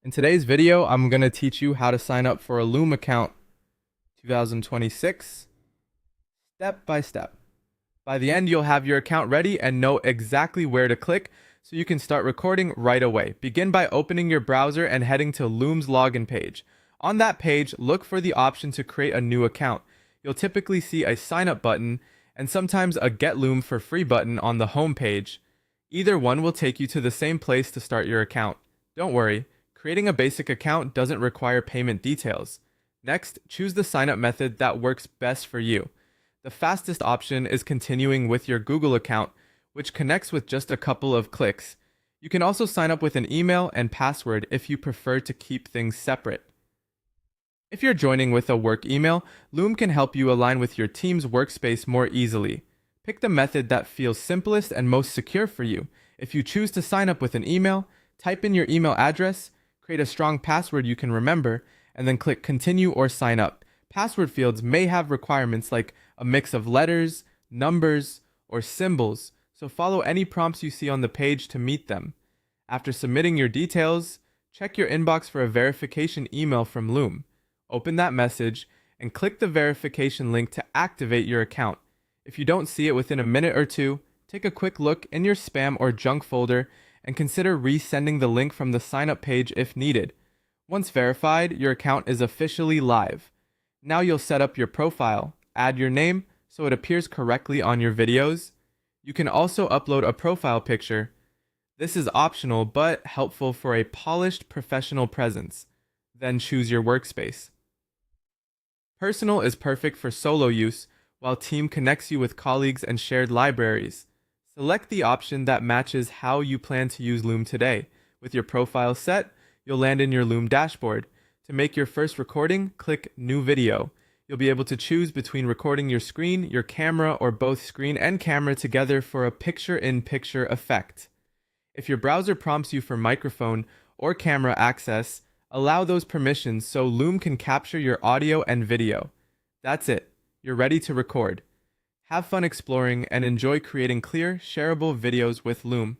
In today's video, I'm going to teach you how to sign up for a Loom account 2026 step by step. By the end, you'll have your account ready and know exactly where to click so you can start recording right away. Begin by opening your browser and heading to Loom's login page. On that page, look for the option to create a new account. You'll typically see a sign up button and sometimes a Get Loom for free button on the home page. Either one will take you to the same place to start your account. Don't worry, creating a basic account doesn't require payment details. Next, choose the sign up method that works best for you. The fastest option is continuing with your Google account, which connects with just a couple of clicks. You can also sign up with an email and password if you prefer to keep things separate. If you're joining with a work email, Loom can help you align with your team's workspace more easily. Pick the method that feels simplest and most secure for you. If you choose to sign up with an email, type in your email address, create a strong password you can remember, and then click Continue or Sign Up. Password fields may have requirements like a mix of letters, numbers, or symbols, so follow any prompts you see on the page to meet them. After submitting your details, check your inbox for a verification email from Loom. Open that message and click the verification link to activate your account. If you don't see it within a minute or two, take a quick look in your spam or junk folder and consider resending the link from the sign up page if needed. Once verified, your account is officially live. Now you'll set up your profile, add your name so it appears correctly on your videos. You can also upload a profile picture. This is optional but helpful for a polished professional presence. Then choose your workspace. Personal is perfect for solo use, while Team connects you with colleagues and shared libraries. Select the option that matches how you plan to use Loom today. With your profile set, you'll land in your Loom dashboard. To make your first recording, click New Video. You'll be able to choose between recording your screen, your camera, or both screen and camera together for a picture-in-picture effect. If your browser prompts you for microphone or camera access, allow those permissions so Loom can capture your audio and video. That's it. You're ready to record. Have fun exploring and enjoy creating clear, shareable videos with Loom.